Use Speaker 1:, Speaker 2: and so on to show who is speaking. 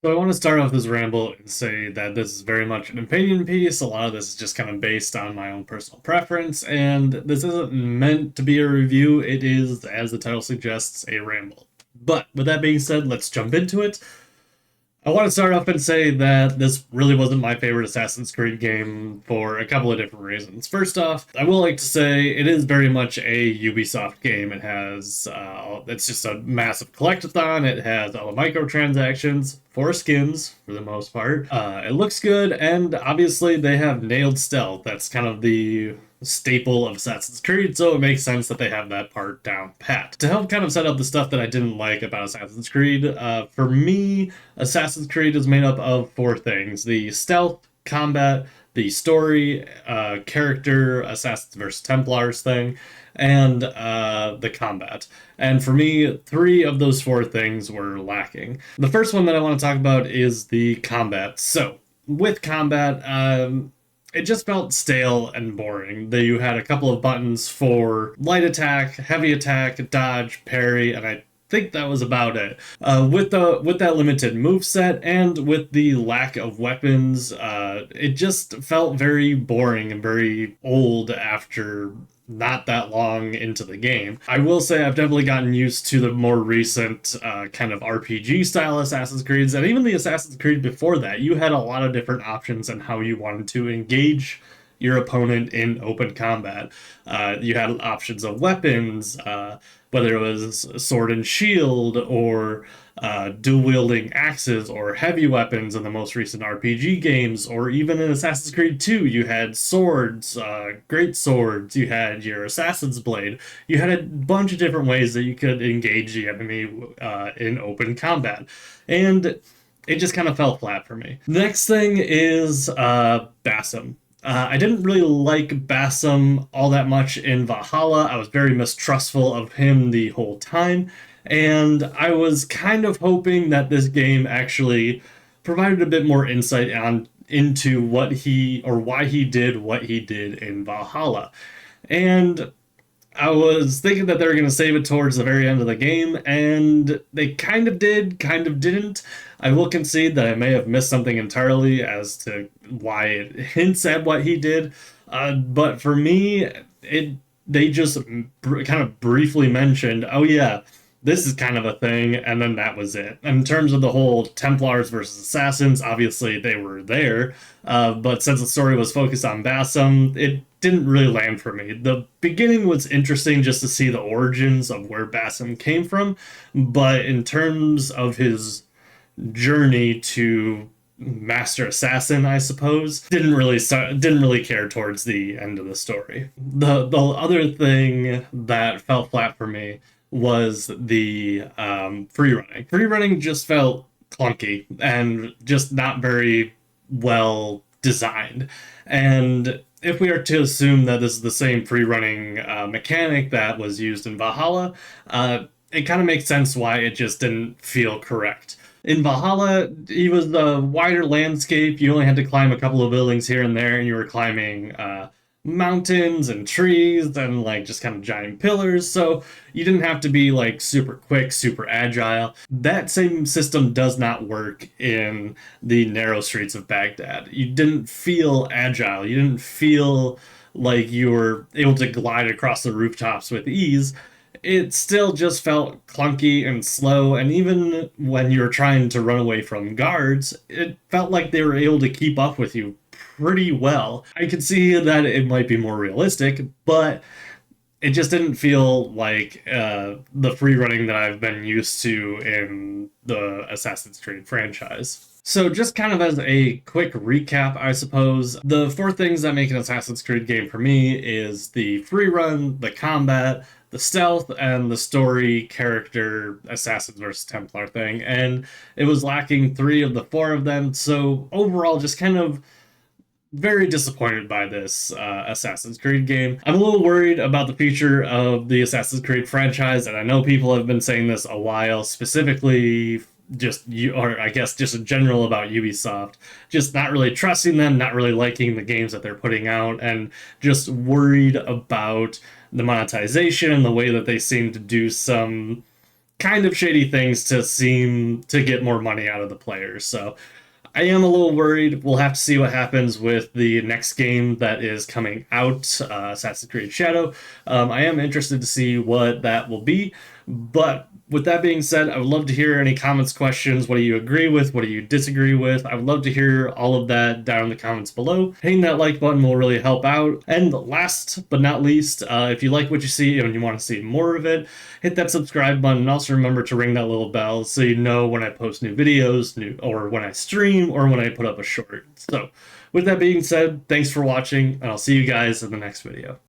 Speaker 1: So I want to start off this ramble and say that this is very much an opinion piece. A lot of this is just kind of based on my own personal preference, and this isn't meant to be a review. It is, as the title suggests, a ramble. But with that being said, let's jump into it. I want to start off and say that this really wasn't my favorite Assassin's Creed game for a couple of different reasons. First off, I will like to say it is very much a Ubisoft game. It's just a massive collectathon. It has all the microtransactions for skins for the most part. It looks good, and obviously they have nailed stealth. That's kind of the staple of Assassin's Creed, so it makes sense that they have that part down pat. To help kind of set up the stuff that I didn't like about Assassin's Creed, for me, Assassin's Creed is made up of four things: the stealth, combat, the story, character, Assassins versus Templars thing, and the combat. And for me, three of those four things were lacking. The first one that I want to talk about is the combat. So, with combat, it just felt stale and boring. You had a couple of buttons for light attack, heavy attack, dodge, parry, and I think that was about it. With that limited move set and with the lack of weapons, it just felt very boring and very old after not that long into the game. I will say I've definitely gotten used to the more recent kind of RPG style Assassin's Creeds, and even the Assassin's Creed before that. You had a lot of different options on how you wanted to engage your opponent in open combat. You had options of weapons, whether it was sword and shield or dual wielding axes or heavy weapons in the most recent RPG games, or even in Assassin's Creed 2, you had swords, great swords, you had your Assassin's Blade. You had a bunch of different ways that you could engage the enemy in open combat. And it just kind of fell flat for me. The next thing is Basim. I didn't really like Basim all that much in Valhalla. I was very mistrustful of him the whole time, and I was kind of hoping that this game actually provided a bit more insight on into what he or why he did what he did in Valhalla. And I was thinking that they were going to save it towards the very end of the game, and they kind of did, kind of didn't. I will concede that I may have missed something entirely as to why it hints at what he did. But for me, it they just kind of briefly mentioned, oh yeah, this is kind of a thing, and then that was it. In terms of the whole Templars versus Assassins, obviously they were there, but since the story was focused on Bassam, it didn't really land for me. The beginning was interesting just to see the origins of where Bassam came from, but in terms of his journey to master assassin, I suppose, didn't really care towards the end of the story. The other thing that fell flat for me was the free running. Free running just felt clunky and just not very well designed. And if we are to assume that this is the same free running mechanic that was used in Valhalla, it kind of makes sense why it just didn't feel correct. In Valhalla, it was a wider landscape. You only had to climb a couple of buildings here and there, and you were climbing mountains and trees and like just kind of giant pillars. So you didn't have to be like super quick, super agile. That same system does not work in the narrow streets of Baghdad. You didn't feel agile. You didn't feel like you were able to glide across the rooftops with ease. It still just felt clunky and slow, and even when you were trying to run away from guards, it felt like they were able to keep up with you pretty well. I could see that it might be more realistic, but it just didn't feel like the free running that I've been used to in the Assassin's Creed franchise. So, just kind of as a quick recap, I suppose, the four things that make an Assassin's Creed game for me is the free run, the combat, the stealth, and the story character Assassins versus Templar thing. And it was lacking three of the four of them. So, overall, just kind of very disappointed by this Assassin's Creed game. I'm a little worried about the future of the Assassin's Creed franchise, and I know people have been saying this a while, specifically just you, or I guess just in general about Ubisoft, just not really trusting them, not really liking the games that they're putting out, and just worried about the monetization and the way that they seem to do some kind of shady things to seem to get more money out of the players. So I am a little worried. We'll have to see what happens with the next game that is coming out, Assassin's Creed Shadow. I am interested to see what that will be. But with that being said, I would love to hear any comments, questions. What do you agree with? What do you disagree with? I would love to hear all of that down in the comments below. Hitting that like button will really help out. And last but not least, if you like what you see and you want to see more of it, hit that subscribe button, and also remember to ring that little bell so you know when I post new videos, or when I stream, or when I put up a short. So with that being said, thanks for watching, and I'll see you guys in the next video.